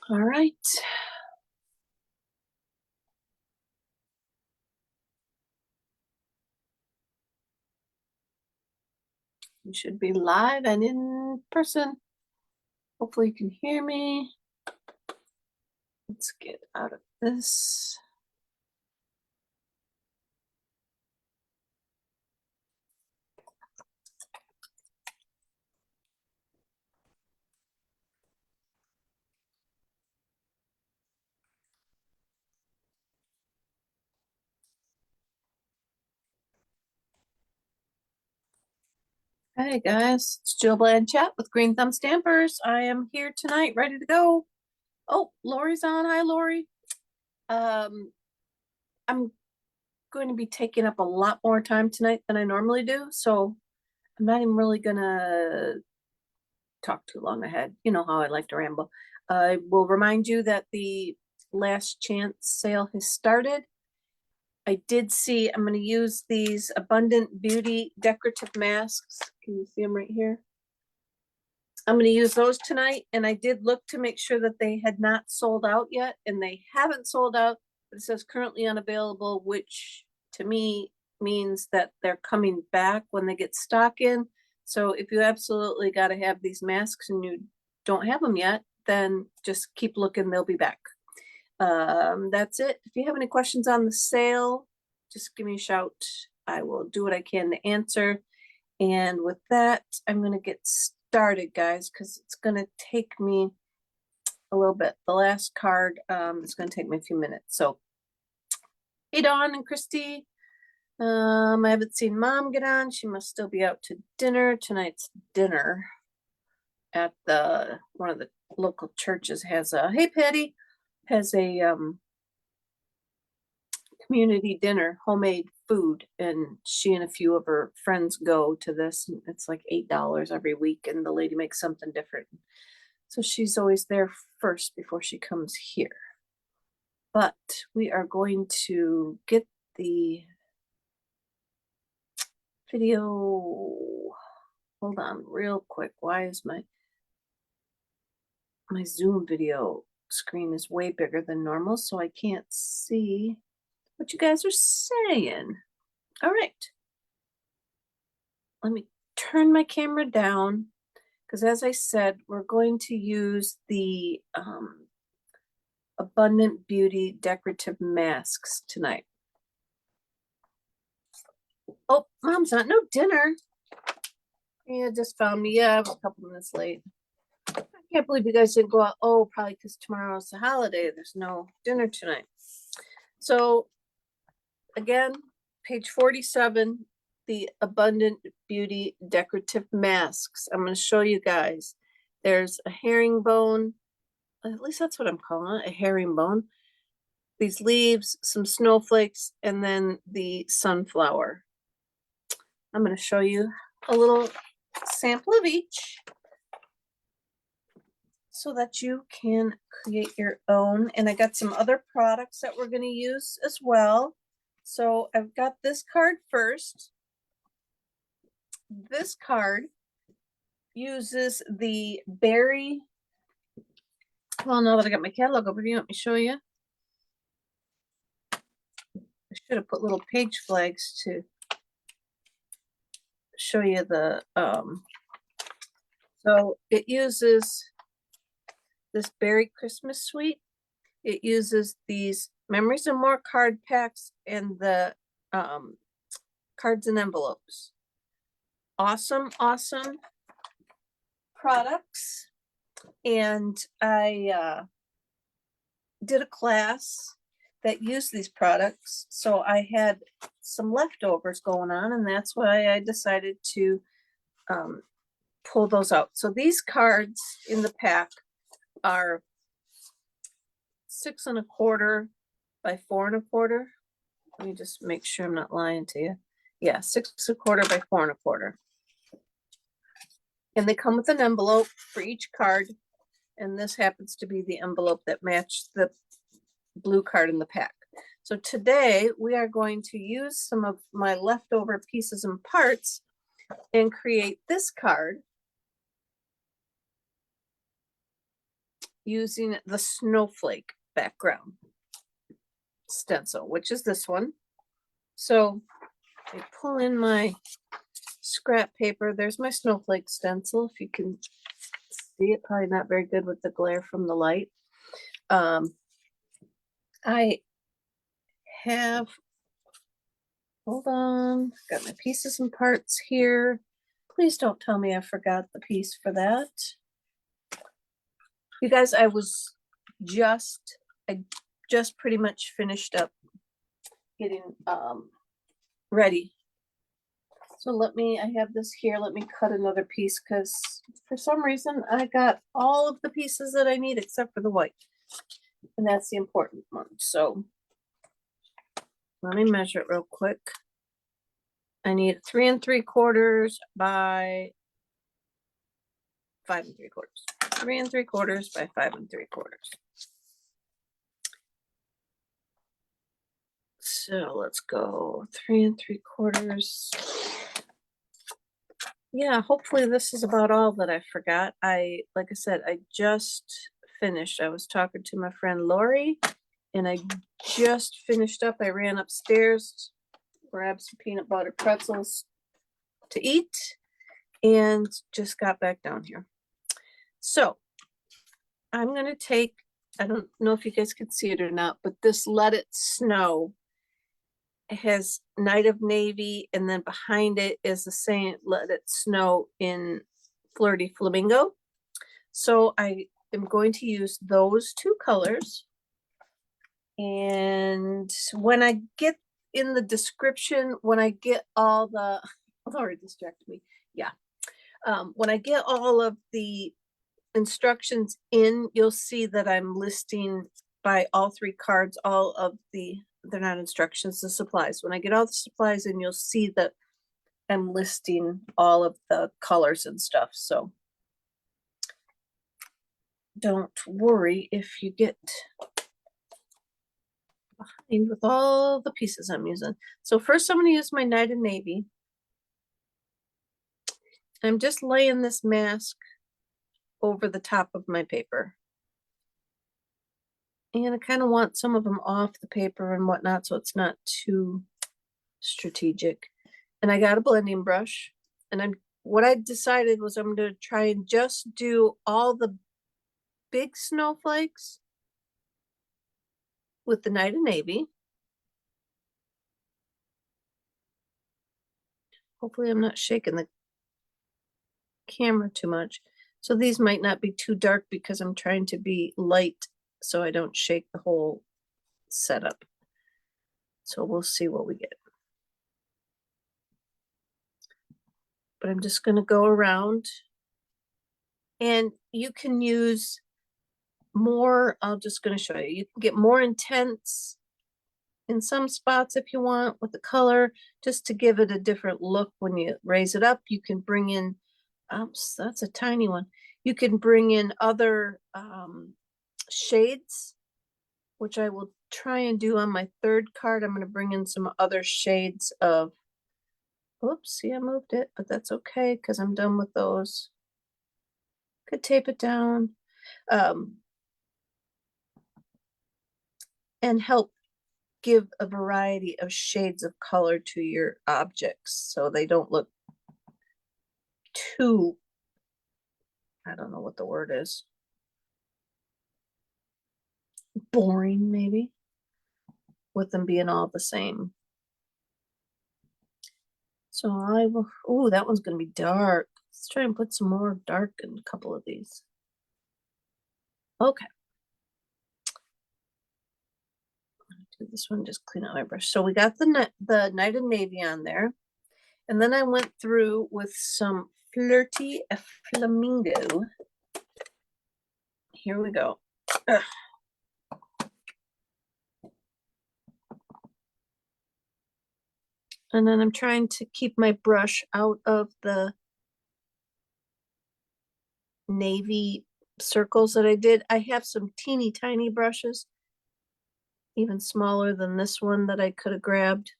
All right. You should be live and in person. Hopefully you can hear me. Let's get out of this. Hey guys, it's Jill Bland Chat with Green Thumb Stampers. I am here tonight, ready to go. Oh, Lori's on. Hi, Lori. I'm going to be taking up a lot more time tonight than I normally do, so I'm not even really gonna talk too long ahead. You know how I like to ramble. I will remind you that the last chance sale has started. I did see, I'm going to use these Abundant Beauty Decorative Masks. Can you see them right here? I'm going to use those tonight, and I did look to make sure that they had not sold out yet, and they haven't sold out, but it says currently unavailable, which to me means that they're coming back when they get stock in. So if you absolutely got to have these masks and you don't have them yet, then just keep looking, they'll be back. That's it. If you have any questions on the sale, just give me a shout. I will do what I can to answer. And with that, I'm going to get started, guys, because it's going to take me a little bit. The last card is going to take me a few minutes. So, hey, Dawn and Christy. I haven't seen Mom get on. She must still be out to dinner. Tonight's dinner at the one of the local churches has a, hey, Patty, has a community dinner, homemade food, and she and a few of her friends go to this. And it's like $8 every week, and the lady makes something different. So she's always there first before she comes here. But we are going to get the video. Hold on real quick. Why is my Zoom video screen is way bigger than normal, so I can't see what you guys are saying. All right. Let me turn my camera down, because as I said, we're going to use the Abundant Beauty Decorative Masks tonight. Oh, Mom's not, no dinner. Yeah, just found me. Yeah, I was a couple minutes late. I can't believe you guys didn't go out. Oh, probably because tomorrow's the holiday. There's no dinner tonight. So again, page 47, the Abundant Beauty Decorative Masks. I'm going to show you guys. There's a herringbone, at least that's what I'm calling it, a herringbone. These leaves, some snowflakes, and then the sunflower. I'm going to show you a little sample of each so that you can create your own. And I got some other products that we're going to use as well. So I've got this card first. This card uses the berry. Well, now that I got my catalog over here, let me show you. I should have put little page flags to show you the so it uses this berry Christmas suite. It uses these Memories and More card packs and the cards and envelopes. Awesome products. And I did a class that used these products, so I had some leftovers going on, and that's why I decided to pull those out. So these cards in the pack are 6 1/4 by 4 1/4. Let me just make sure I'm not lying to you. Yeah, 6 1/4 by 4 1/4. And they come with an envelope for each card, and this happens to be the envelope that matched the blue card in the pack. So today we are going to use some of my leftover pieces and parts and create this card. using the snowflake background stencil, which is this one. So I pull in my scrap paper. There's my snowflake stencil. If you can see it, probably not very good with the glare from the light. I have, hold on, got my pieces and parts here. Please don't tell me I forgot the piece for that. You guys, I just pretty much finished up getting ready. So I have this here. Let me cut another piece because for some reason I got all of the pieces that I need except for the white. And that's the important one. So let me measure it real quick. I need 3 3/4 by 5 3/4. 3 3/4 by 5 3/4. So let's go 3 3/4. Yeah, hopefully this is about all that I forgot. Like I said, I just finished. I was talking to my friend Lori, and I just finished up. I ran upstairs, grabbed some peanut butter pretzels to eat, and just got back down here. So I'm going to take, I don't know if you guys can see it or not, but this Let It Snow has Night of Navy, and then behind it is the same Let It Snow in Flirty Flamingo. So I am going to use those 2 colors. And when I get in the description, when I get all the, Lord, distracted me. Yeah. When I get all of the instructions in, you'll see that I'm listing by all 3 cards, all of the, they're not instructions, the supplies. When I get all the supplies in, you'll see that I'm listing all of the colors and stuff. So don't worry if you get behind with all the pieces I'm using. So first I'm going to use my Night of Navy. I'm just laying this mask over the top of my paper. And I kind of want some of them off the paper and whatnot, so it's not too strategic. And I got a blending brush, and what I decided was I'm going to try and just do all the big snowflakes with the Night of Navy. Hopefully I'm not shaking the camera too much. So these might not be too dark because I'm trying to be light so I don't shake the whole setup. So we'll see what we get. But I'm just going to go around, and you can use more. I'm just going to show you. You can get more intense in some spots if you want with the color, just to give it a different look. When you raise it up, you can bring in, that's a tiny one. You can bring in other shades, which I will try and do on my 3rd card. I'm going to bring in some other shades of, oops, see, I moved it, but that's okay because I'm done with those. Could tape it down and help give a variety of shades of color to your objects so they don't look too, I don't know what the word is, boring maybe, with them being all the same. So I will, oh, that one's going to be dark. Let's try and put some more dark in a couple of these. Okay. Do this one, just clean out my brush. So we got the Night of Navy on there. And then I went through with some Flirty Flamingo. Here we go. Ugh. And then I'm trying to keep my brush out of the navy circles that I did. I have some teeny tiny brushes, even smaller than this one, that I could have grabbed.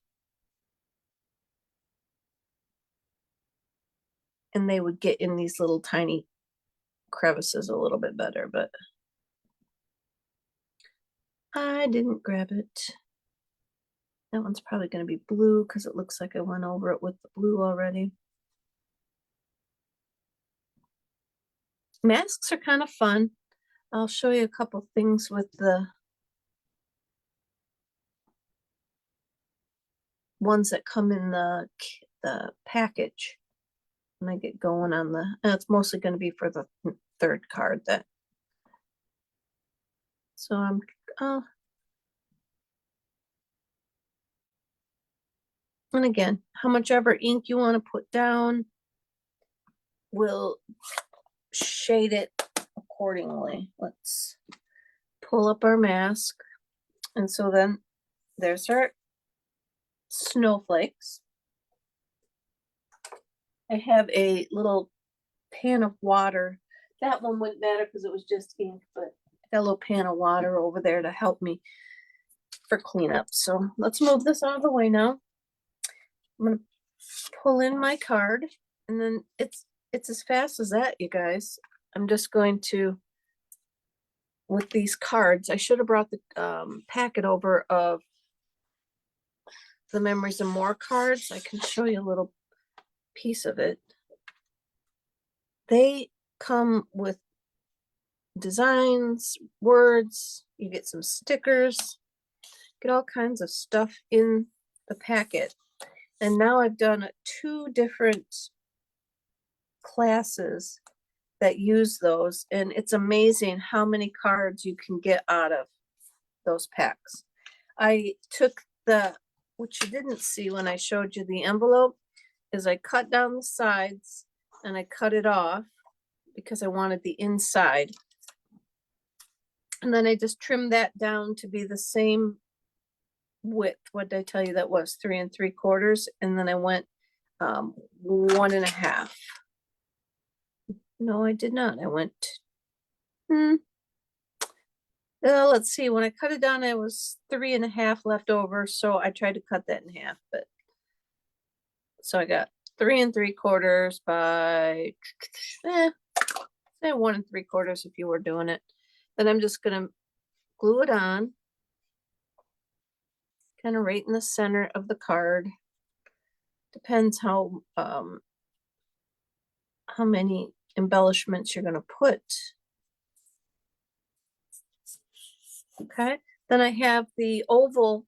And they would get in these little tiny crevices a little bit better, but I didn't grab it. That one's probably going to be blue because it looks like I went over it with the blue already. Masks are kind of fun. I'll show you a couple things with the ones that come in the package when I get going on the, and it's mostly going to be for the third card that. So I'm, and again, how much ever ink you want to put down will shade it accordingly. Let's pull up our mask. And so then there's our snowflakes. I have a little pan of water. That one wouldn't matter because it was just ink, but I got a little pan of water over there to help me for cleanup. So let's move this out of the way now. I'm gonna pull in my card, and then it's as fast as that, you guys. I'm just going to, with these cards, I should have brought the packet over of the Memories and More cards. I can show you a little piece of it. They come with designs, words, you get some stickers, get all kinds of stuff in the packet. And now I've done 2 different classes that use those, and it's amazing how many cards you can get out of those packs. I took what you didn't see when I showed you the envelope, is I cut down the sides and I cut it off because I wanted the inside. And then I just trimmed that down to be the same width. What did I tell you that was? 3 3/4. And then I went 1 1/2. No, I did not. I went, let's see, when I cut it down, I was 3 1/2 left over. So I tried to cut that in half, but so I got 3 3/4 by, say 1 3/4 if you were doing it. Then I'm just gonna glue it on, kind of right in the center of the card. Depends how many embellishments you're gonna put. Okay, then I have the oval,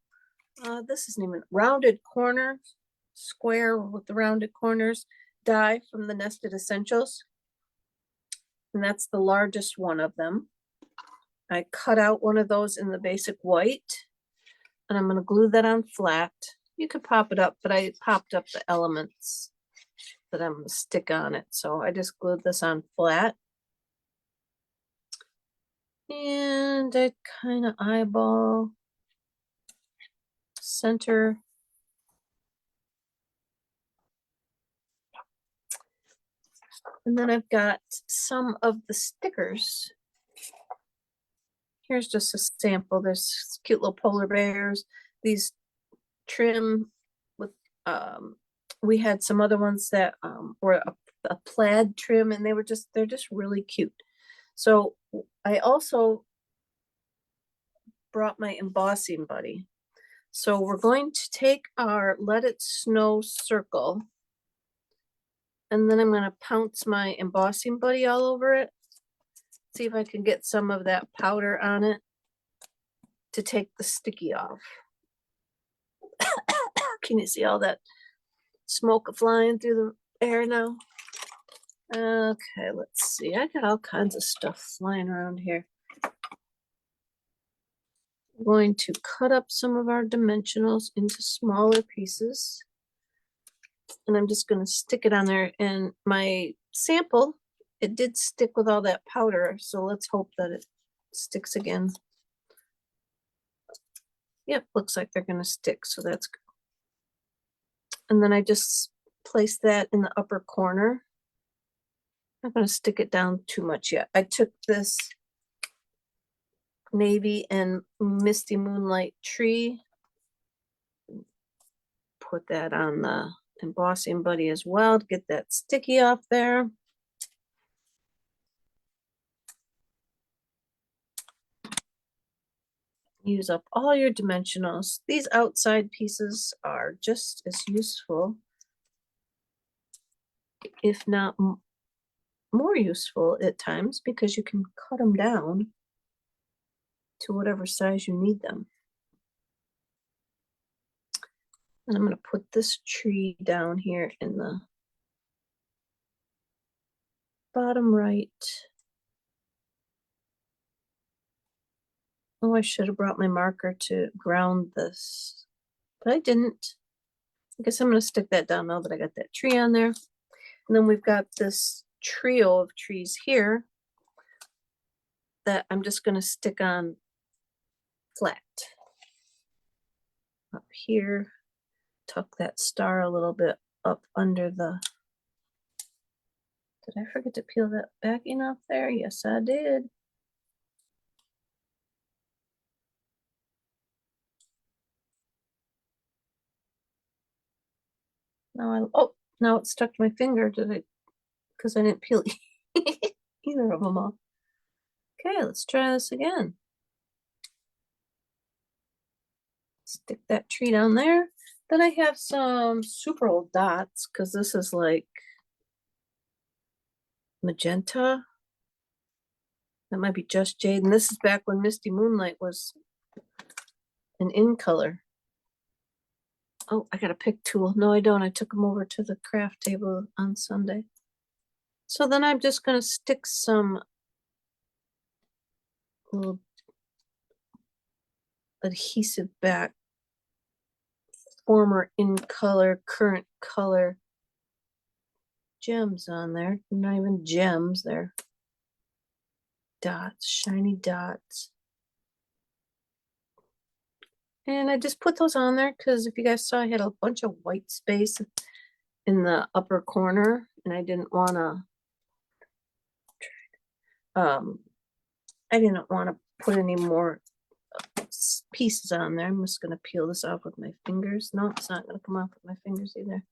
this isn't even rounded corner, square with the rounded corners die from the Nested Essentials. And that's the largest one of them. I cut out one of those in the basic white, and I'm going to glue that on flat. You could pop it up, but I popped up the elements that I'm going to stick on it. So I just glued this on flat. And I kind of eyeball center. And then I've got some of the stickers. Here's just a sample. There's cute little polar bears. These trim with, we had some other ones that were a plaid trim, and they're just really cute. So I also brought my embossing buddy. So we're going to take our Let It Snow circle, and then I'm going to pounce my embossing buddy all over it. See if I can get some of that powder on it to take the sticky off. Can you see all that smoke flying through the air now? Okay, let's see. I got all kinds of stuff flying around here. I'm going to cut up some of our dimensionals into smaller pieces. And I'm just going to stick it on there. And my sample, it did stick with all that powder. So let's hope that it sticks again. Yep, looks like they're going to stick. So that's good. And then I just place that in the upper corner. I'm not going to stick it down too much yet. I took this navy and misty moonlight tree, put that on the embossing buddy as well to get that sticky off there. use up all your dimensionals. These outside pieces are just as useful, if not more useful at times, because you can cut them down to whatever size you need them. And I'm going to put this tree down here in the bottom right. Oh, I should have brought my marker to ground this, but I didn't. I guess I'm going to stick that down now that I got that tree on there. And then we've got this trio of trees here that I'm just going to stick on flat. Up here, tuck that star a little bit up under the... Did I forget to peel that backing off there? Yes, I did. Now it stuck to my finger. Did it? Because I didn't peel either of them off. Okay, let's try this again. Stick that tree down there. Then I have some super old dots because this is like magenta. That might be just jade. And this is back when Misty Moonlight was an in color. Oh, I got a pick tool. No, I don't. I took them over to the craft table on Sunday. So then I'm just going to stick some little adhesive back, former in color, current color gems on there. Not even gems, they're dots, shiny dots. And I just put those on there because if you guys saw, I had a bunch of white space in the upper corner and I didn't want to put any more pieces on there. I'm just going to peel this off with my fingers. No, it's not going to come off with my fingers either.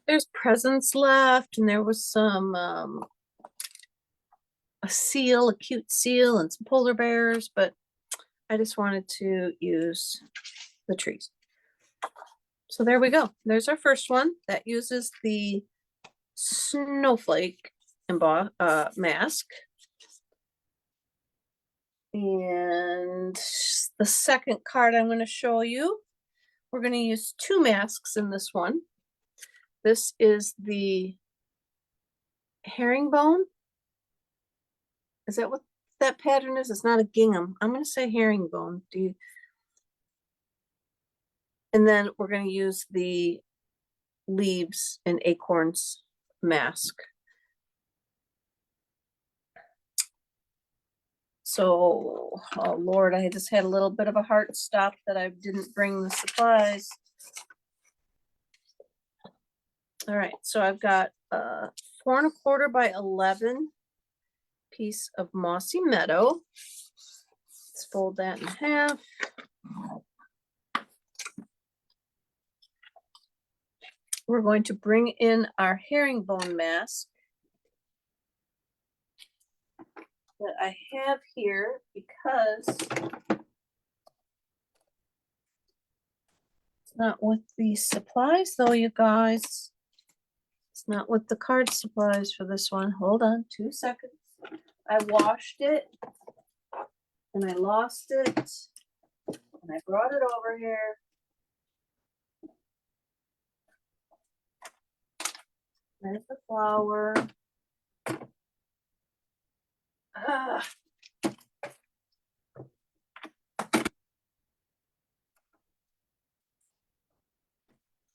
There's presents left, and there was some a seal, a cute seal, and some polar bears, but I just wanted to use the trees. So there we go. There's our first one that uses the snowflake mask. And the second card I'm going to show you, we're going to use two masks in this one. This is the herringbone. Is that what that pattern is? It's not a gingham. I'm going to say herringbone. And then we're going to use the leaves and acorns mask. So, oh Lord, I just had a little bit of a heart stop that I didn't bring the supplies. All right, so I've got a 4 1/4 by 11 piece of mossy meadow. Let's fold that in half. We're going to bring in our herringbone mask that I have here because it's not with the supplies though, you guys. It's not with the card supplies for this one. Hold on 2 seconds. I washed it and I lost it and I brought it over here. There's the flower.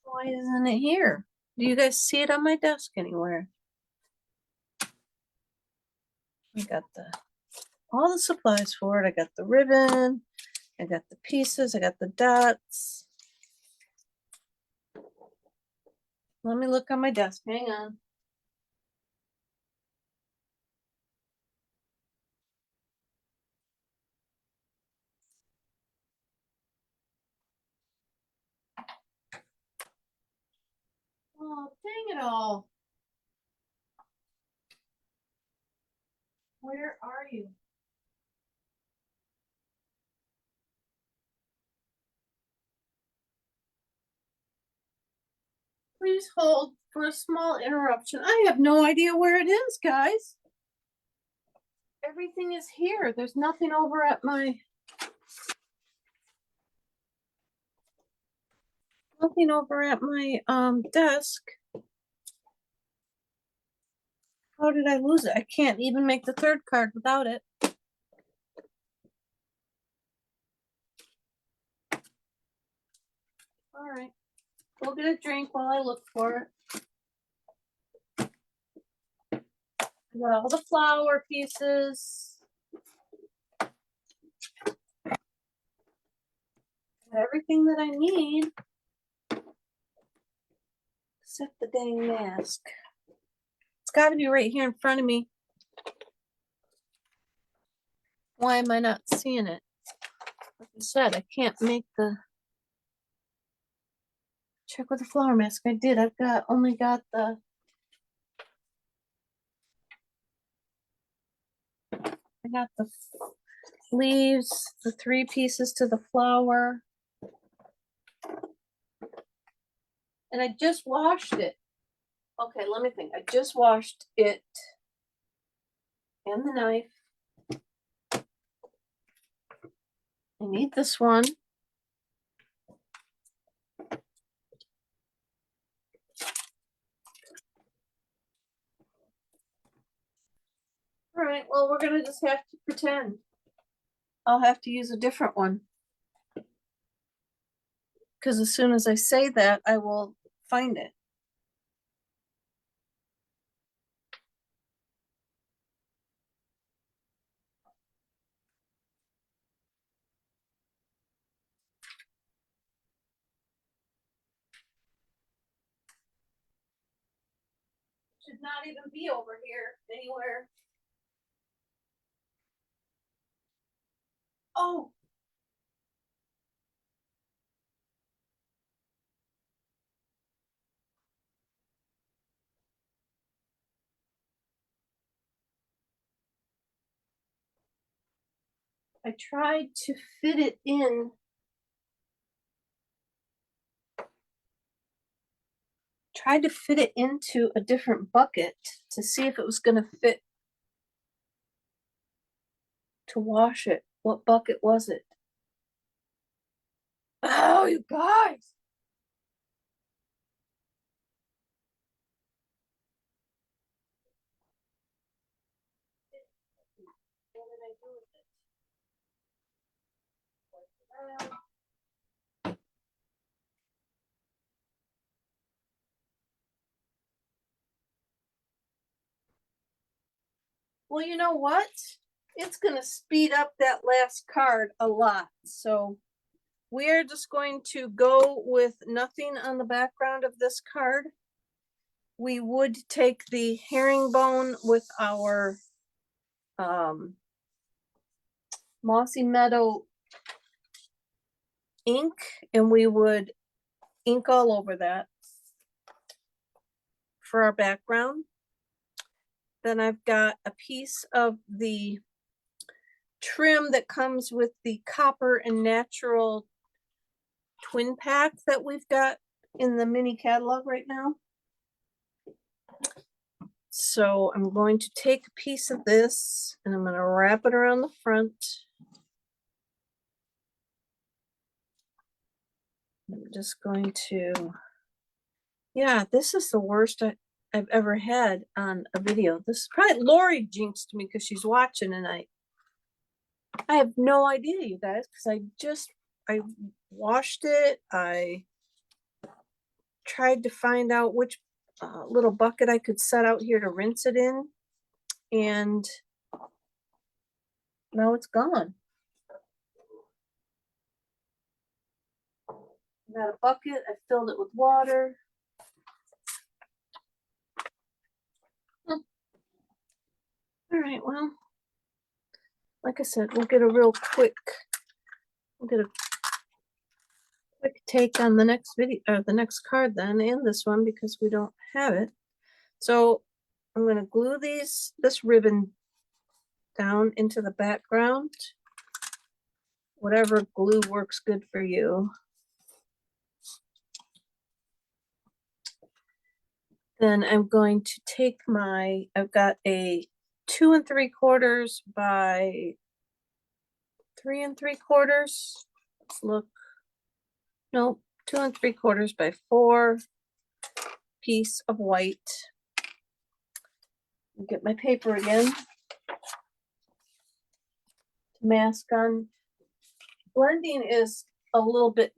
Why isn't it here? Do you guys see it on my desk anywhere? I got all the supplies for it. I got the ribbon, I got the pieces, I got the dots. Let me look on my desk. Hang on. Oh, dang it all. Where are you? Please hold for a small interruption. I have no idea where it is, guys. Everything is here. There's nothing over at my desk. How did I lose it? I can't even make the third card without it. All right. We'll get a drink while I look for it. I got all the flower pieces. Got everything that I need. Except the dang mask. It's got to be right here in front of me. Why am I not seeing it? Like I said, I can't make the check with the flower mask. I did. I've only got the leaves, the 3 pieces to the flower. And I just washed it. Okay, let me think. I just washed it and the knife. I need this one. All right, well, we're gonna just have to pretend. I'll have to use a different one. Because as soon as I say that, I will find it. Should not even be over here anywhere. Oh. I tried to fit it in. Tried to fit it into a different bucket to see if it was going to fit to wash it. What bucket was it? Oh, you guys. What did I do with it? Well, you know what? It's going to speed up that last card a lot. So we're just going to go with nothing on the background of this card. We would take the herringbone with our Mossy Meadow ink, and we would ink all over that for our background. Then I've got a piece of the trim that comes with the copper and natural twin pack that we've got in the mini catalog right now. So I'm going to take a piece of this and I'm going to wrap it around the front. I'm just going to, yeah, this is the worst I've ever had on a video. This is probably Lori jinxed me because she's watching, and I have no idea, you guys, because I washed it. I tried to find out which little bucket I could set out here to rinse it in, and now it's gone. I got a bucket, I filled it with water. All right, well, like I said, we'll get a quick take on the next video, or the next card then, and this one, because we don't have it. So I'm going to glue this ribbon down into the background. Whatever glue works good for you. Then I'm going to take I've got a 2 3/4 by 3 3/4. Let's look. Nope, 2 3/4 by 4 piece of white. Get my paper again. Mask on. Blending is a little bit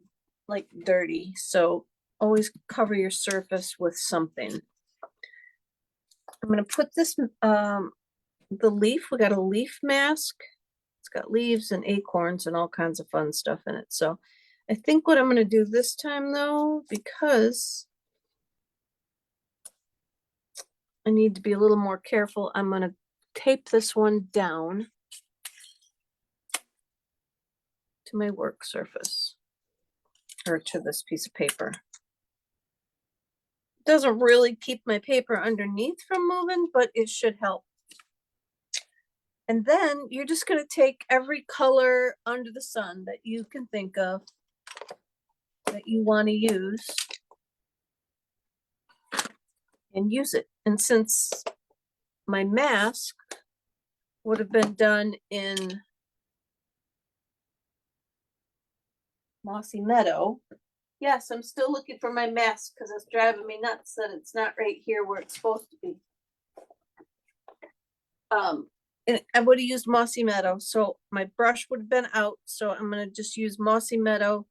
like dirty, so always cover your surface with something. I'm going to put this, the leaf, we got a leaf mask. It's got leaves and acorns and all kinds of fun stuff in it. So I think what I'm going to do this time though, because I need to be a little more careful, I'm going to tape this one down to my work surface, or to this piece of paper. Doesn't really keep my paper underneath from moving, but it should help. And then you're just going to take every color under the sun that you can think of that you want to use and use it. And since my mask would have been done in Mossy Meadow, yes, I'm still looking for my mask because it's driving me nuts that it's not right here where it's supposed to be. And I would have used Mossy Meadow, so my brush would have been out. So I'm going to just use Mossy Meadow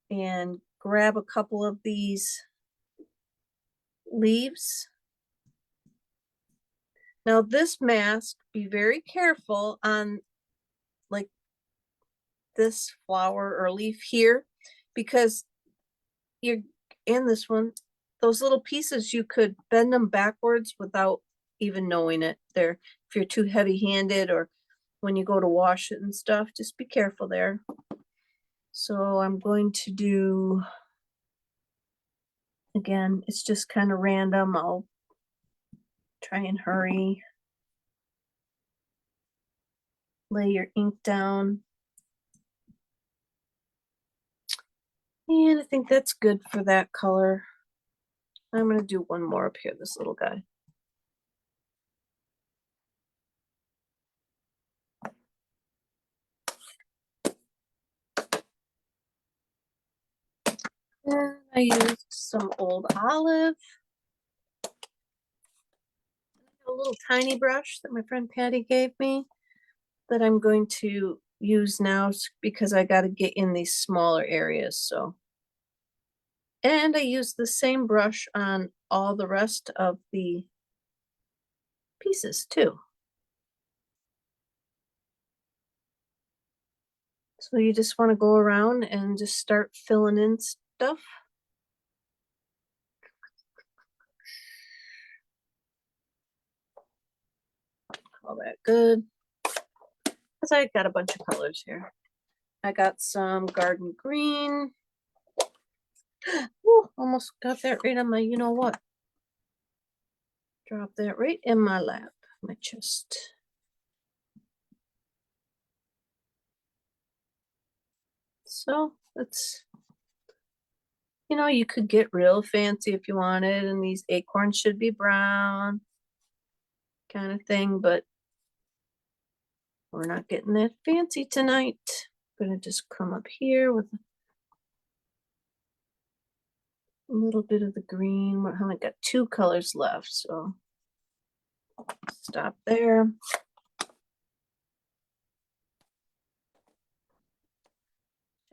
and grab a couple of these leaves. Now this mask, be very careful on like this flower or leaf here, because you're in this one, those little pieces, you could bend them backwards without even knowing it. If you're too heavy-handed or when you go to wash it and stuff, just be careful there. So I'm going to do, again, it's just kind of random. I'll try and hurry. Lay your ink down. And I think that's good for that color. I'm going to do one more up here, this little guy. And I used some old olive. A little tiny brush that my friend Patty gave me that I'm going to use now because I got to get in these smaller areas. So, and I use the same brush on all the rest of the pieces too. So you just want to go around and just start filling in stuff. All that good. Because I got a bunch of colors here. I got some garden green. Ooh, almost got that right on my, you know what? Drop that right in my lap, my chest. So it's, you know, you could get real fancy if you wanted, and these acorns should be brown kind of thing, but we're not getting that fancy tonight. I'm gonna just come up here with a little bit of the green. We only got 2 colors left, so stop there.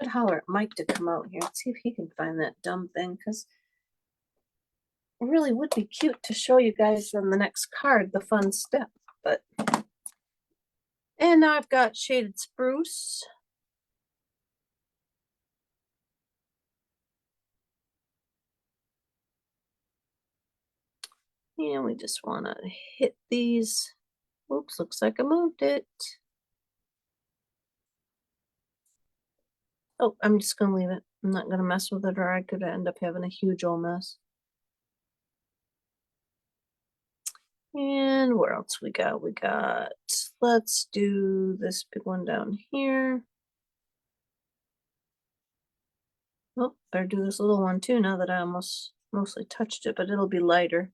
Should holler at Mike to come out here and see if he can find that dumb thing, because it really would be cute to show you guys on the next card the fun step. But and now I've got shaded spruce. And we just want to hit these. Oops, looks like I moved it. Oh, I'm just going to leave it. I'm not going to mess with it, or I could end up having a huge old mess. And where else we got? Let's do this big one down here. Oh, better do this little one too now that I almost mostly touched it, but it'll be lighter.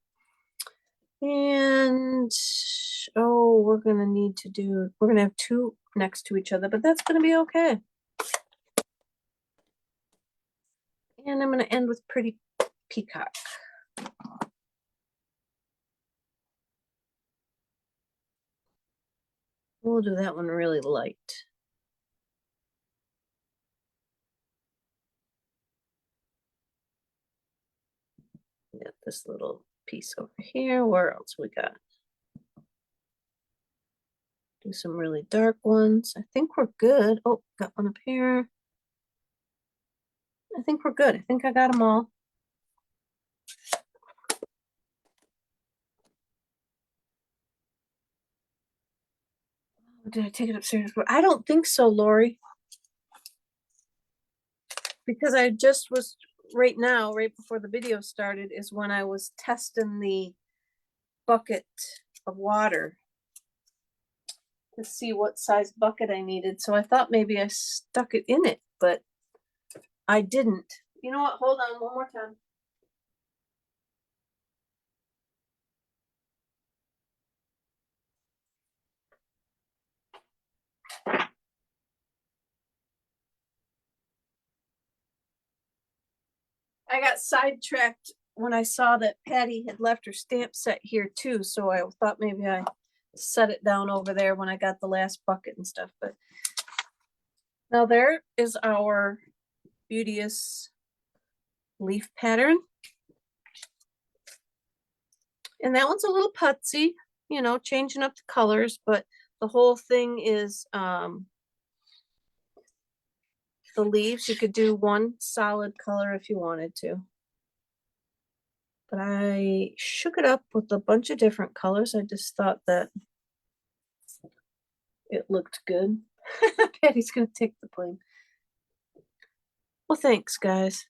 And oh, we're gonna have two next to each other, but that's gonna be okay. And I'm gonna end with Pretty Peacock. We'll do that one really light. Get this little piece over here. Where else we got? Do some really dark ones. I think we're good. Oh, got one up here. I think we're good. I think I got them all. Did I take it upstairs? I don't think so, Lori. Because I just was right now, right before the video started, is when I was testing the bucket of water to see what size bucket I needed. So I thought maybe I stuck it in it, but I didn't. You know what? Hold on one more time. I got sidetracked when I saw that Patty had left her stamp set here too, so I thought maybe I set it down over there when I got the last bucket and stuff. But now there is our Beauteous leaf pattern. And that one's a little putsy, you know, changing up the colors, but the whole thing is the leaves. You could do one solid color if you wanted to. But I shook it up with a bunch of different colors. I just thought that it looked good. Patty's gonna take the blame. Well, thanks, guys.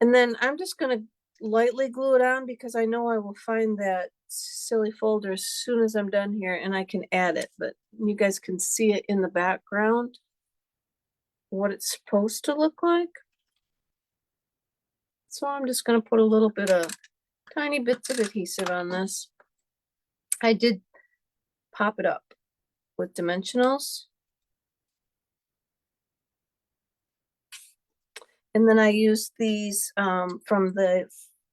And then I'm just gonna lightly glue it on because I know I will find that silly folder as soon as I'm done here and I can add it, but you guys can see it in the background, what it's supposed to look like. So I'm just gonna put a little bit of tiny bits of adhesive on this. I did pop it up with dimensionals. And then I used these from the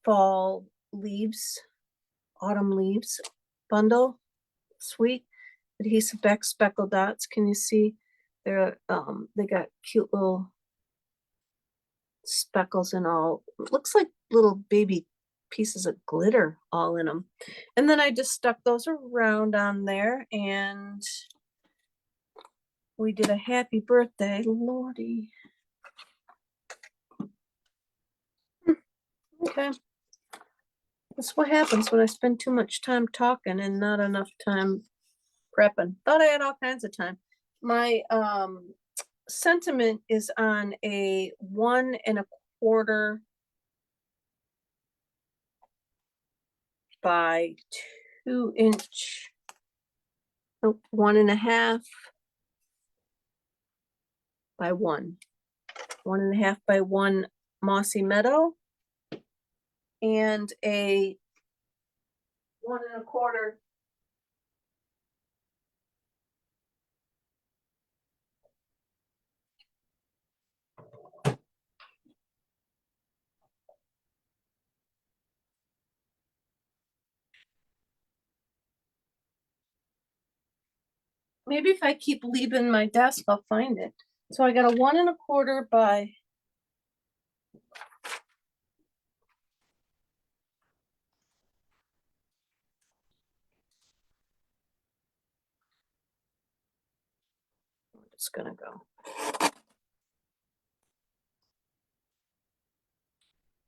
fall leaves, autumn leaves bundle, sweet adhesive back speckle dots. Can you see? They're they got cute little speckles and all. It looks like little baby pieces of glitter all in them. And then I just stuck those around on there and we did a happy birthday, Lordy. Okay. That's what happens when I spend too much time talking and not enough time prepping. Thought I had all kinds of time. My sentiment is on a 1 1/4 by 2 inch, nope, 1 1/2 by 1, 1 1/2 by 1 mossy meadow, and a 1 1/4 . Maybe if I keep leaving my desk, I'll find it. So I got a 1 1/4 by it's gonna go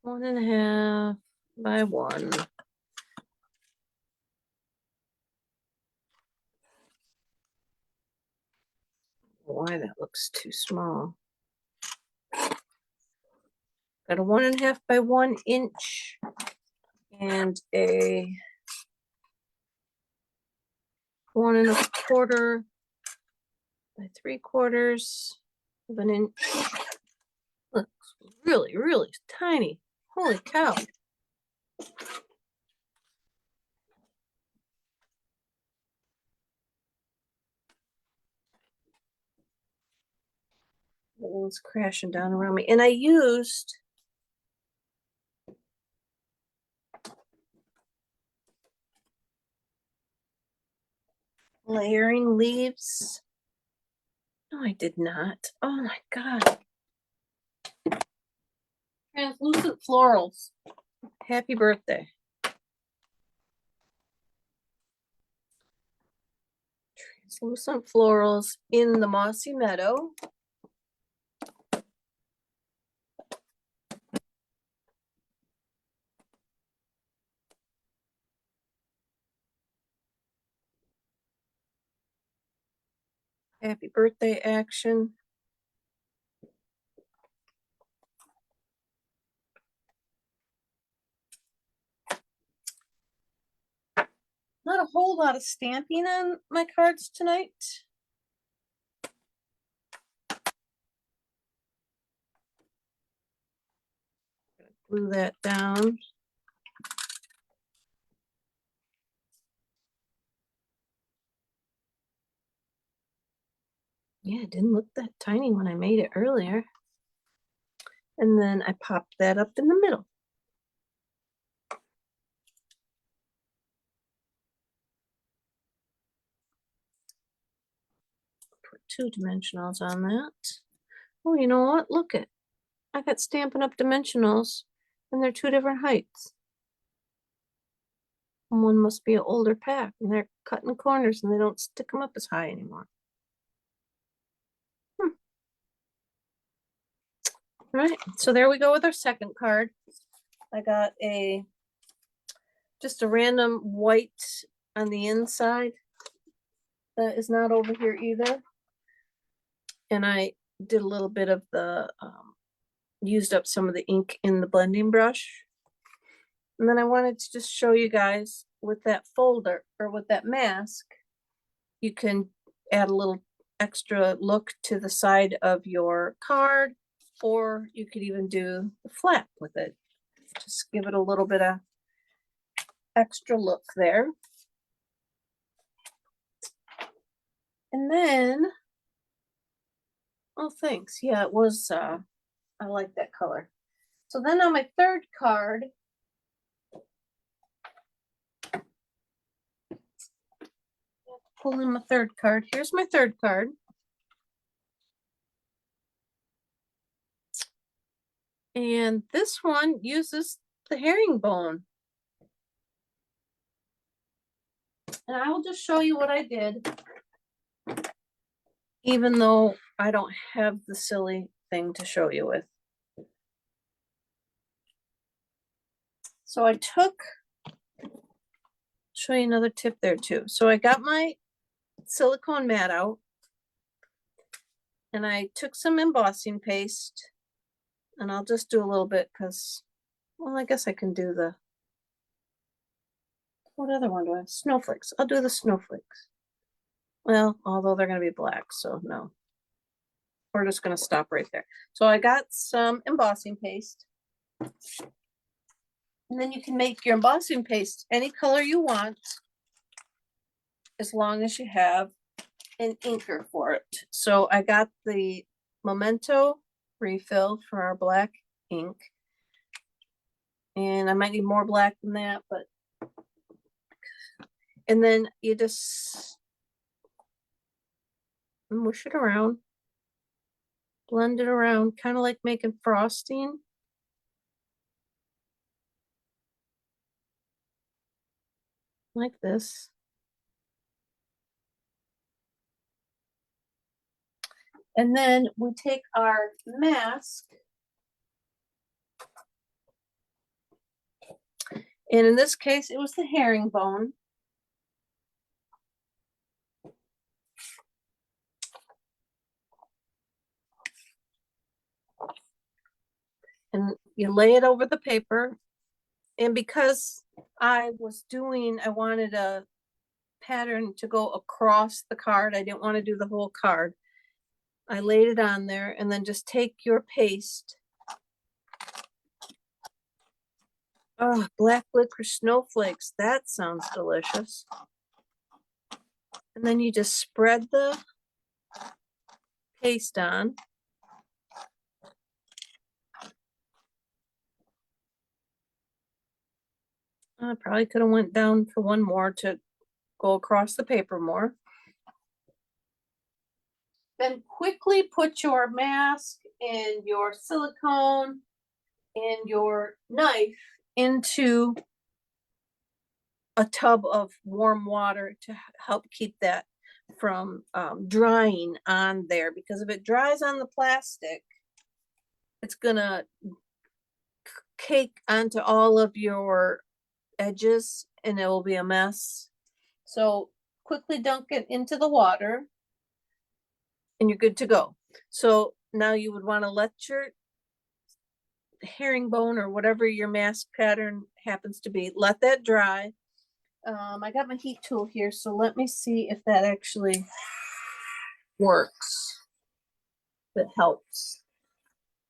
1 1/2 by 1. Why that looks too small. Got a 1 1/2 by 1 inch and a 1¼ by 3/4 of an inch. Looks really, really tiny. Holy cow. Everything's crashing down around me. And I used layering leaves. No, I did not. Oh my God. Translucent florals. Happy birthday. Translucent florals in the mossy meadow. Happy birthday action. Not a whole lot of stamping on my cards tonight. Glue that down. Yeah, it didn't look that tiny when I made it earlier. And then I popped that up in the middle. Put 2 dimensionals on that. Oh, you know what? Look it. I got Stampin' Up dimensionals and they're 2 different heights. And one must be an older pack and they're cutting corners and they don't stick them up as high anymore. Right, so there we go with our second card. I got just a random white on the inside that is not over here either. And I did a little bit of the, used up some of the ink in the blending brush. And then I wanted to just show you guys with that folder or with that mask, you can add a little extra look to the side of your card, or you could even do the flap with it. Just give it a little bit of extra look there. And then, oh, thanks. Yeah, it was, I like that color. So then on my third card, pull in my third card. Here's my third card. And this one uses the herringbone. And I will just show you what I did, even though I don't have the silly thing to show you with. So I took, show you another tip there too. So I got my silicone mat out and I took some embossing paste, and I'll just do a little bit because, well, I guess I can do the, what other one do I have? Snowflakes. I'll do the snowflakes. Well, although they're going to be black, so no. We're just going to stop right there. So I got some embossing paste. And then you can make your embossing paste any color you want, as long as you have an inker for it. So I got the Memento refill for our black ink. And I might need more black than that, but, and then you just mush it around, blend it around, kind of like making frosting. Like this. And then we take our mask, and in this case, it was the herringbone. And you lay it over the paper. And because I wanted a pattern to go across the card. I didn't want to do the whole card. I laid it on there, and then just take your paste. Oh, black licorice snowflakes. That sounds delicious. And then you just spread the paste on. I probably could have went down for one more to go across the paper more. Then quickly put your mask and your silicone and your knife into a tub of warm water to help keep that from drying on there, because if it dries on the plastic, it's gonna cake onto all of your edges and it will be a mess. So quickly dunk it into the water and you're good to go. So now you would want to let your herringbone or whatever your mask pattern happens to be, let that dry. I got my heat tool here, so let me see if that actually works. That helps.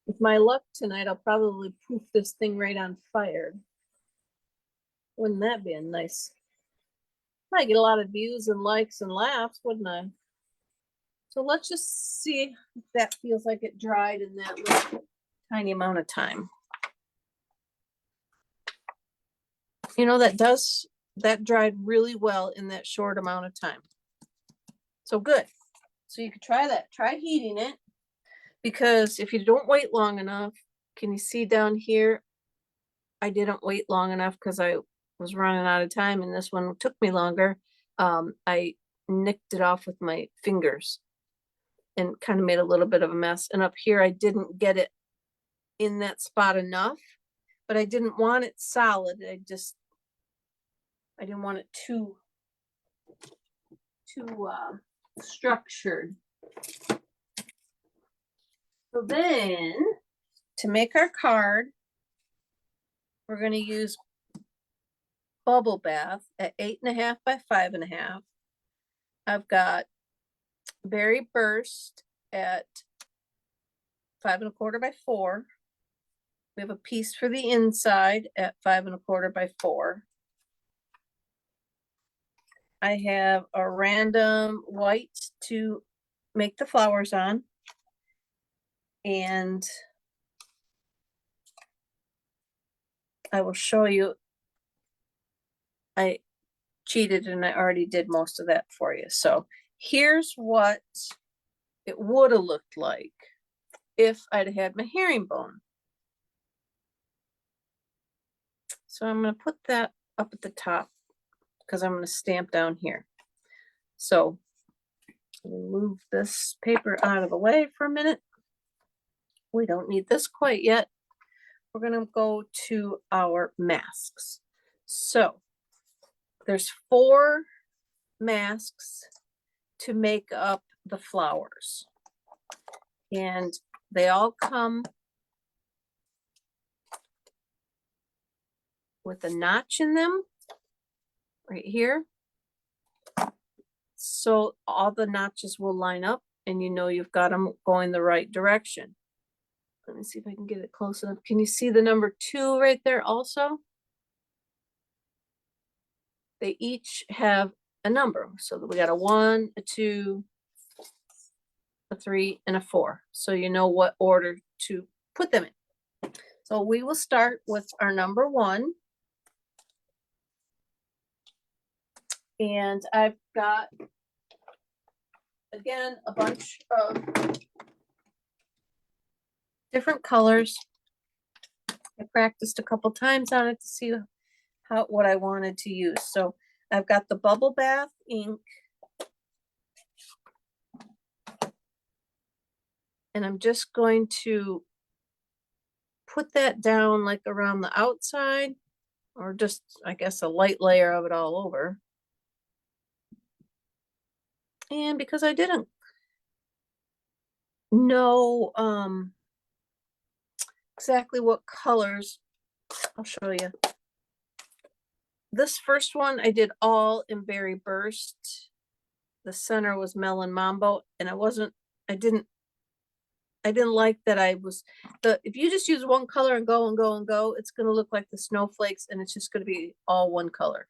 With my luck tonight, I'll probably poof this thing right on fire. Wouldn't that be a nice? Might get a lot of views and likes and laughs, wouldn't I? So let's just see if that feels like it dried in that little tiny amount of time. You know, that dried really well in that short amount of time. So good. So you could try that. Try heating it, because if you don't wait long enough, can you see down here? I didn't wait long enough because I was running out of time, and this one took me longer. I nicked it off with my fingers and kind of made a little bit of a mess. And up here, I didn't get it in that spot enough, but I didn't want it solid. I didn't want it too structured. So then, to make our card, we're going to use Bubble Bath at 8.5 by 5.5. I've got Berry Burst at 5.25 by 4. We have a piece for the inside at 5.25 by 4. I have a random white to make the flowers on. And I will show you. I cheated and I already did most of that for you. So here's what it would have looked like if I'd had my herringbone. So I'm going to put that up at the top because I'm going to stamp down here. So move this paper out of the way for a minute. We don't need this quite yet. We're going to go to our masks. So there's 4 masks to make up the flowers. And they all come with a notch in them right here. So all the notches will line up and you know you've got them going the right direction. Let me see if I can get it close enough. Can you see the number 2 right there also? They each have a number. So we got a 1, a 2, a 3, and a 4. So you know what order to put them in. So we will start with our number 1. And I've got, again, a bunch of different colors. I practiced a couple times on it to see what I wanted to use. So I've got the Bubble Bath ink. And I'm just going to put that down like around the outside, or just, I guess, a light layer of it all over. And because I didn't know exactly what colors, I'll show you. this first one I did all in Berry Burst. The center was Melon Mambo, and I didn't like that if you just use one color and go and go and go, it's gonna look like the snowflakes and it's just gonna be all one color.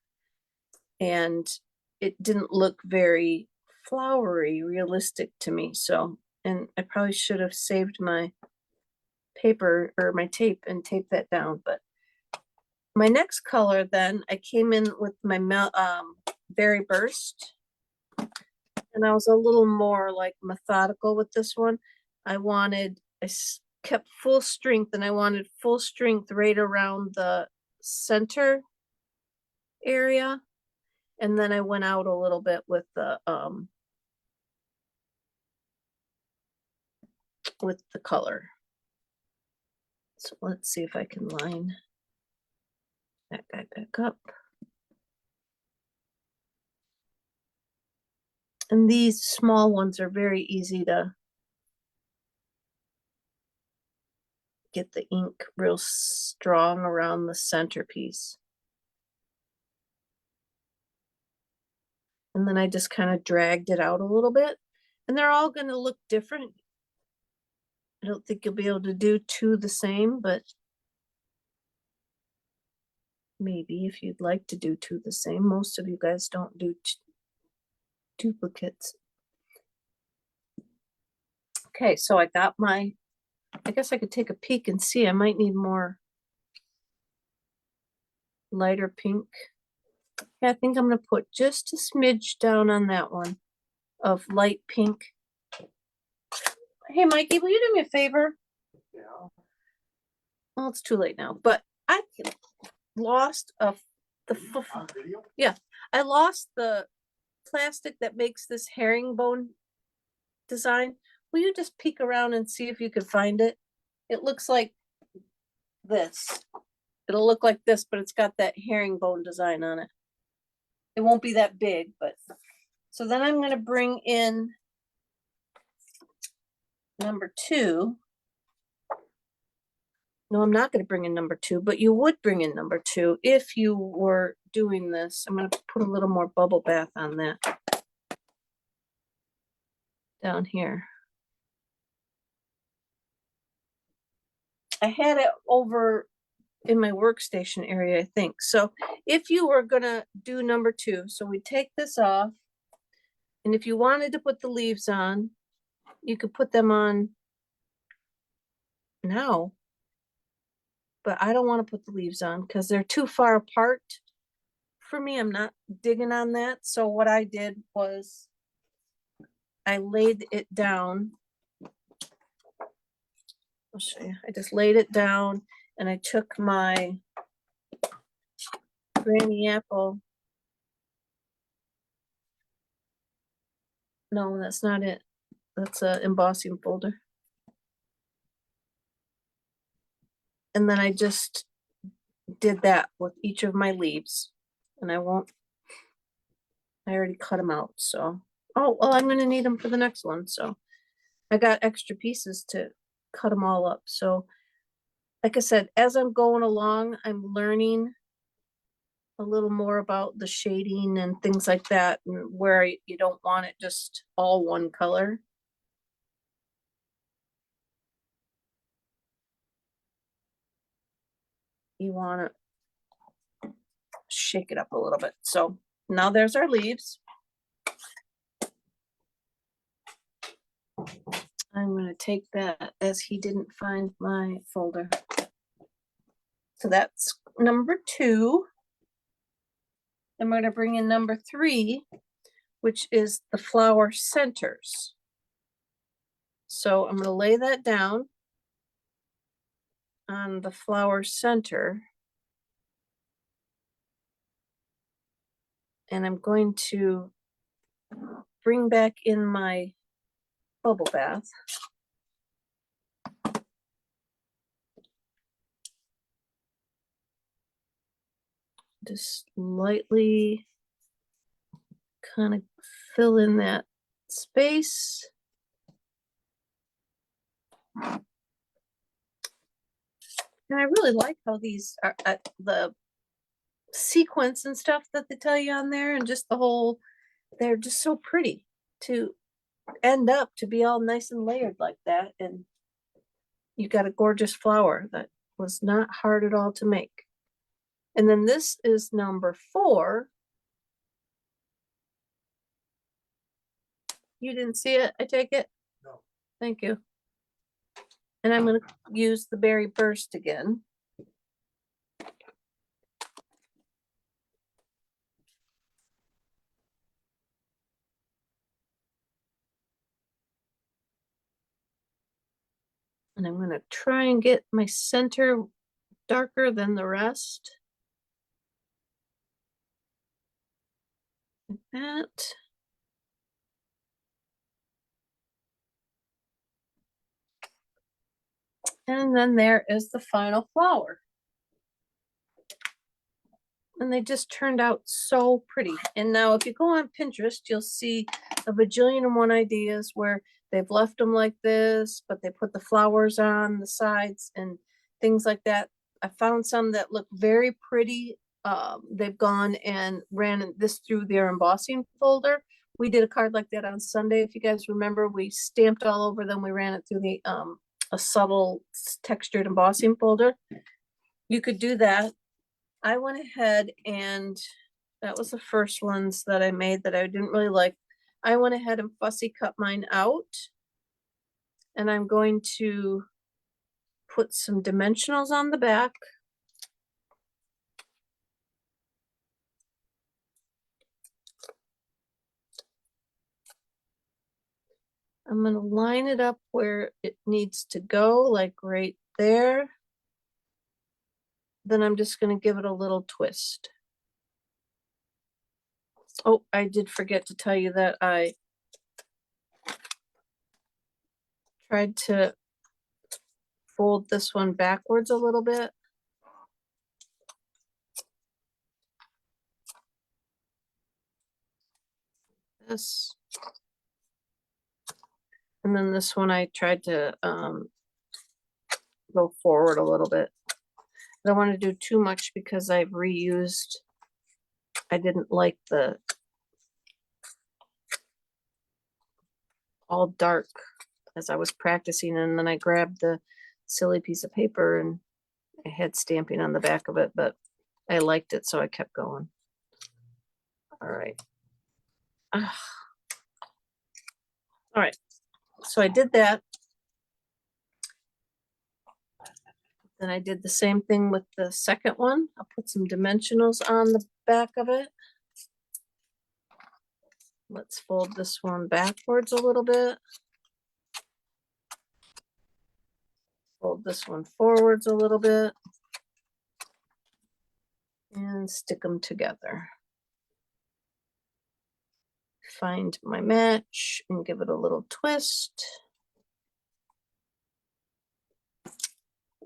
And it didn't look very flowery, realistic to me, so, and I probably should have saved my paper or my tape and taped that down, but my next color then, I came in with my Berry Burst, and I was a little more like methodical with this one. I kept full strength, and I wanted full strength right around the center area. And then I went out a little bit with the color. So let's see if I can line that guy back up. And these small ones are very easy to get the ink real strong around the centerpiece. And then I just kind of dragged it out a little bit. And they're all going to look different. I don't think you'll be able to do two the same, but maybe if you'd like to do two the same. Most of you guys don't do duplicates. Okay, so I got I guess I could take a peek and see. I might need more lighter pink. Yeah, I think I'm going to put just a smidge down on that one of light pink. Hey, Mikey, will you do me a favor? Yeah. Well, it's too late now, but I lost yeah, I lost the plastic that makes this herringbone design. Will you just peek around and see if you could find it? It looks like this. It'll look like this, but it's got that herringbone design on it. It won't be that big, but so then I'm going to bring in number 2. No, I'm not going to bring in number 2, but you would bring in number 2 if you were doing this. I'm going to put a little more bubble bath on that down here. I had it over in my workstation area, I think. So if you were going to do number 2, so we take this off, and if you wanted to put the leaves on, you could put them on now. But I don't want to put the leaves on because they're too far apart for me. I'm not digging on that. So what I did was I laid it down. I'll show you. I just laid it down and I took my Granny Apple. No, that's not it. That's an embossing folder. And then I just did that with each of my leaves. And I already cut them out. So, oh, well, I'm going to need them for the next one. So I got extra pieces to cut them all up. So like I said, as I'm going along, I'm learning a little more about the shading and things like that, and where you don't want it just all one color. You want to shake it up a little bit. So now there's our leaves. I'm going to take that as he didn't find my folder. So that's number 2. Then we're going to bring in number 3, which is the flower centers. So I'm going to lay that down on the flower center. And I'm going to bring back in my bubble bath. Just lightly kind of fill in that space. And I really like how these are the sequence and stuff that they tell you on there, and just the whole, they're just so pretty to end up to be all nice and layered like that. And you got a gorgeous flower that was not hard at all to make. And then this is number 4. You didn't see it, I take it? No. Thank you. And I'm going to use the berry burst again. And I'm going to try and get my center darker than the rest. Like that. And then there is the final flower. And they just turned out so pretty. And now if you go on Pinterest, you'll see a bajillion and one ideas where they've left them like this, but they put the flowers on the sides and things like that. I found some that look very pretty. They've gone and ran this through their embossing folder. We did a card like that on Sunday. If you guys remember, we stamped all over them. We ran it through the a subtle textured embossing folder. You could do that. I went ahead and that was the first ones that I made that I didn't really like. I went ahead and fussy cut mine out. And I'm going to put some dimensionals on the back. I'm going to line it up where it needs to go, like right there. Then I'm just going to give it a little twist. Oh, I did forget to tell you that I tried to fold this one backwards a little bit. This. And then this one I tried to go forward a little bit. I don't want to do too much because I've reused. I didn't like the all dark as I was practicing, and then I grabbed the silly piece of paper and I had stamping on the back of it, but I liked it, so I kept going. All right. All right. So I did that. Then I did the same thing with the second one. I'll put some dimensionals on the back of it. Let's fold this one backwards a little bit. Fold this one forwards a little bit. And stick them together. Find my match and give it a little twist.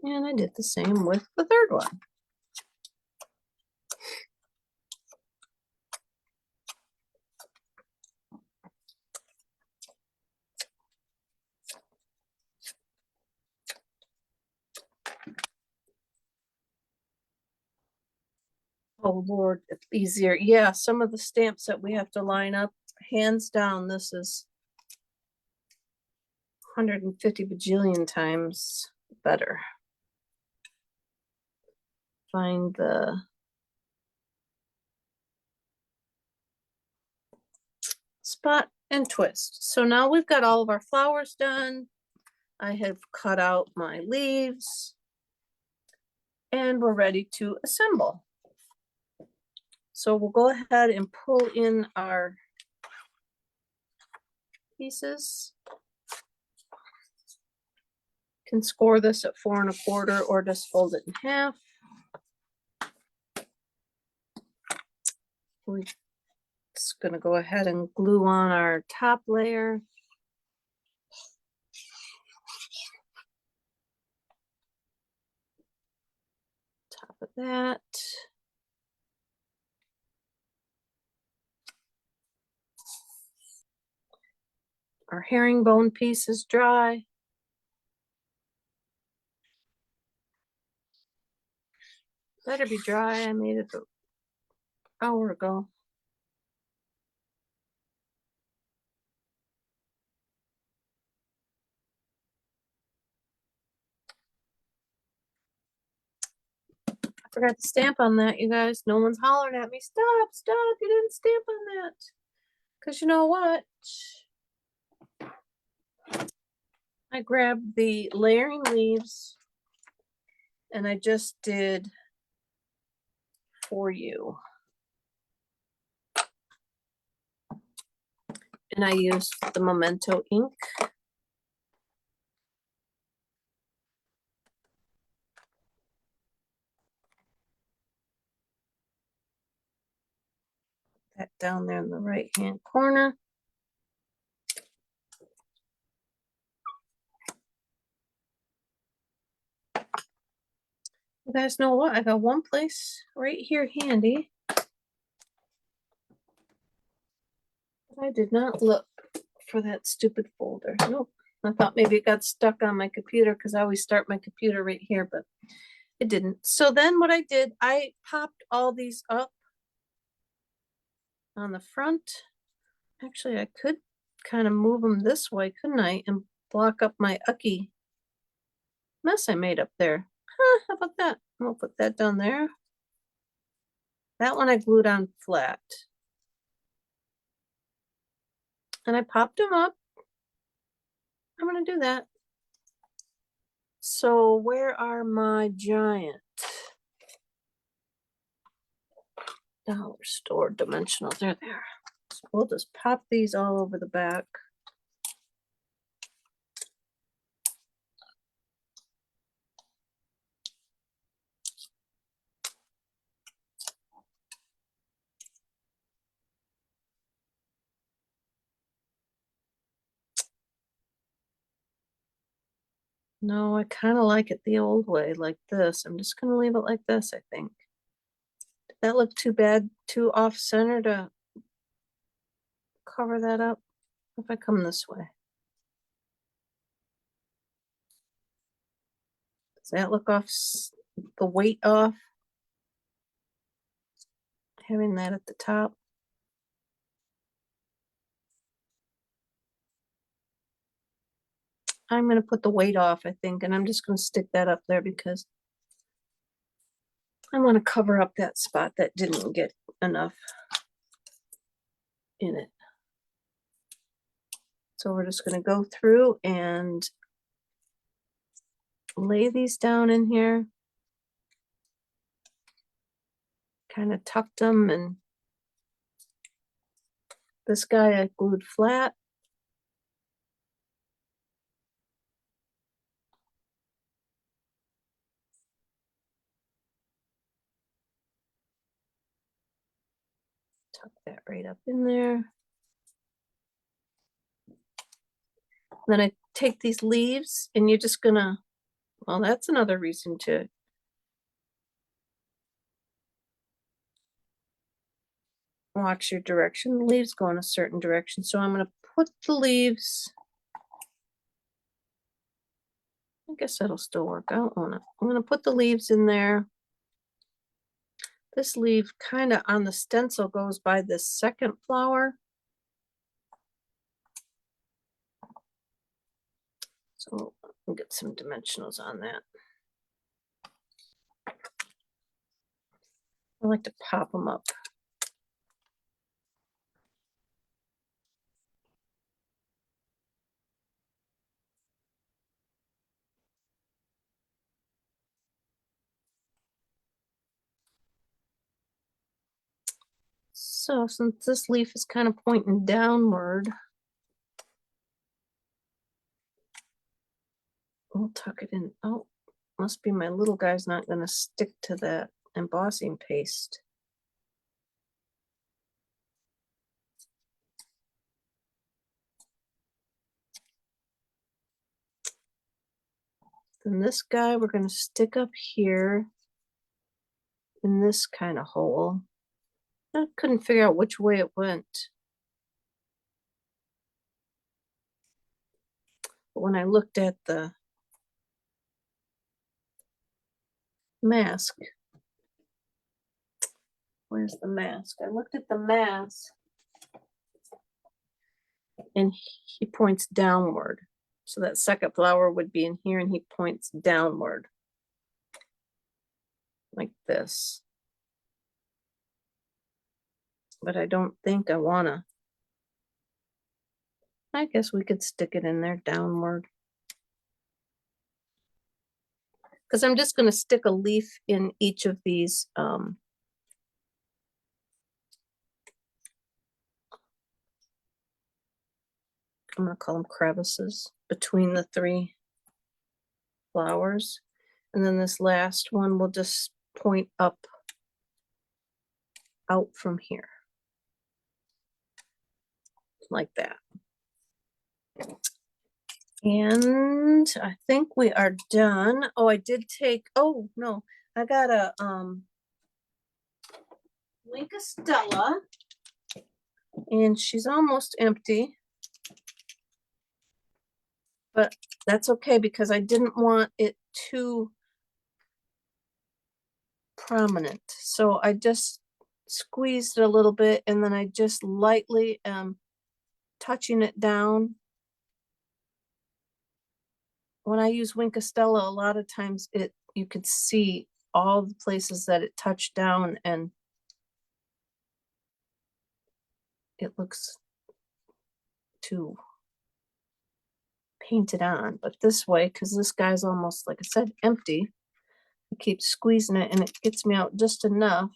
And I did the same with the third one. Oh Lord, it's easier. Yeah, some of the stamps that we have to line up, hands down, this is 150 bajillion times better. Find the spot and twist. So now we've got all of our flowers done. I have cut out my leaves and we're ready to assemble. So we'll go ahead and pull in our pieces. Can score this at 4 1/4 or just fold it in half. We're just gonna go ahead and glue on our top layer. Top of that. Our herringbone piece is dry. Better be dry. I made it hour ago. I forgot to stamp on that, you guys. No one's hollering at me. Stop, stop, you didn't stamp on that. Because you know what? I grabbed the layering leaves and I just did for you. And I used the Memento ink. That down there in the right hand corner. You guys know what? I got one place right here handy. I did not look for that stupid folder. Nope. I thought maybe it got stuck on my computer because I always start my computer right here, but it didn't. So then what I did, I popped all these up on the front. Actually, I could kind of move them this way, couldn't I? And block up my ucky mess I made up there. Huh, how about that? We'll put that down there. That one I glued on flat. And I popped them up. I'm going to do that. So where are my giant dollar store dimensionals? They're there. So we'll just pop these all over the back. No, I kind of like it the old way, like this. I'm just going to leave it like this, I think. Did that look too bad, too off center to cover that up? If I come this way. Does that look off, the weight off? Having that at the top. I'm going to put the weight off, I think, and I'm just going to stick that up there because I want to cover up that spot that didn't get enough in it. So we're just going to go through and lay these down in here. Kind of tucked them, and this guy I glued flat. Tuck that right up in there. Then I take these leaves and you're just gonna, well, that's another reason to watch your direction. The leaves go in a certain direction. So I'm gonna put the leaves, I guess that'll still work. I don't want it. I'm gonna put the leaves in there. This leaf kind of on the stencil goes by this second flower. So we'll get some dimensionals on that. I like to pop them up. So since this leaf is kind of pointing downward, we'll tuck it in. Oh, must be my little guy's not going to stick to that embossing paste. Then this guy we're going to stick up here in this kind of hole. I couldn't figure out which way it went. But when I looked at the mask, Where's the mask? I looked at the mask and he points downward. So that second flower would be in here and he points downward. Like this. But I don't think I wanna. I guess we could stick it in there downward. Because I'm just gonna stick a leaf in each of these I'm gonna call them crevices between the three flowers. And then this last one will just point up out from here. Like that. And I think we are done. Oh, I did take, oh no, I got a Linka Stella and she's almost empty. But that's okay because I didn't want it too prominent. So I just squeezed it a little bit and then I just lightly touching it down. When I use Winka Stella, a lot of times you could see all the places that it touched down and it looks too painted on. But this way, because this guy's almost, like I said, empty, I keep squeezing it and it gets me out just enough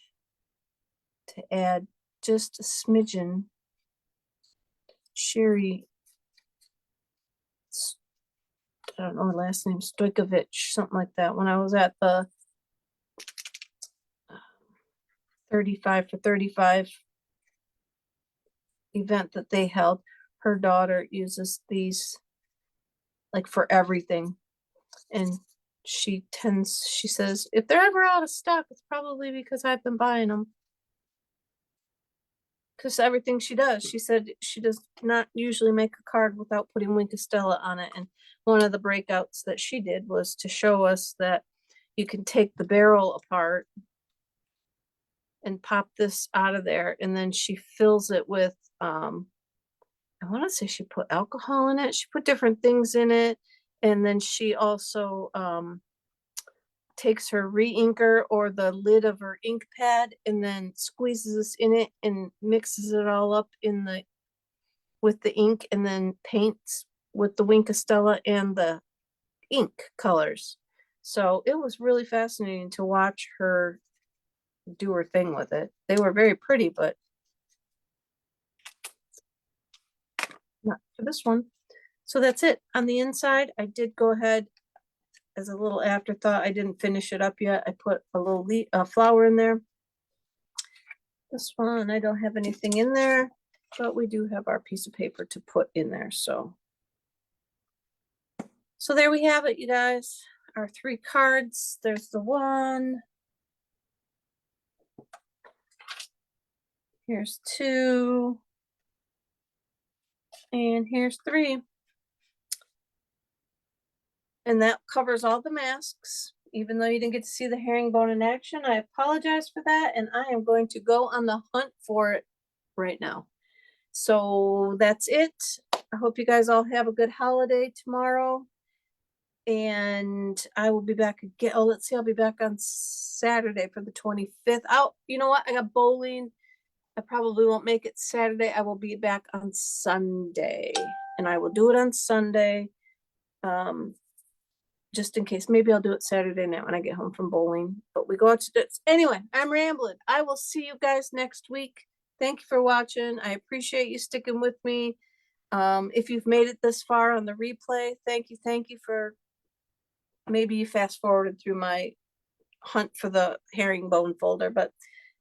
to add just a smidgen Sherry, I don't know her last name, Stojkovic, something like that. When I was at the 35 for 35 event that they held, her daughter uses these like for everything. And she says, if they're ever out of stock, it's probably because I've been buying them. Because everything she does, she said she does not usually make a card without putting Winka Stella on it. And one of the breakouts that she did was to show us that you can take the barrel apart and pop this out of there. And then she fills it with, I want to say she put alcohol in it. She put different things in it. And then she also takes her re-inker or the lid of her ink pad and then squeezes this in it and mixes it all up with the ink and then paints with the Winka Stella and the ink colors. So it was really fascinating to watch her do her thing with it. They were very pretty, but not for this one. So that's it. On the inside, I did go ahead as a little afterthought. I didn't finish it up yet. I put a little flower in there. This one, I don't have anything in there, but we do have our piece of paper to put in there. So there we have it, you guys. Our 3 cards. There's the one. Here's 2. And here's 3. And that covers all the masks. Even though you didn't get to see the herringbone in action, I apologize for that. And I am going to go on the hunt for it right now. So that's it. I hope you guys all have a good holiday tomorrow. And I will be back again. Oh, let's see. I'll be back on Saturday for the 25th. You know what? I got bowling. I probably won't make it Saturday. I will be back on Sunday. And I will do it on Sunday. Just in case. Maybe I'll do it Saturday night when I get home from bowling. But we go out to this. Anyway, I'm rambling. I will see you guys next week. Thank you for watching. I appreciate you sticking with me. If you've made it this far on the replay, thank you. Thank you for, maybe you fast forwarded through my hunt for the herringbone folder. But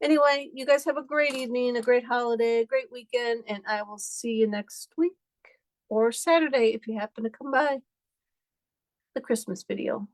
anyway, you guys have a great evening, a great holiday, a great weekend, and I will see you next week or Saturday if you happen to come by the Christmas video.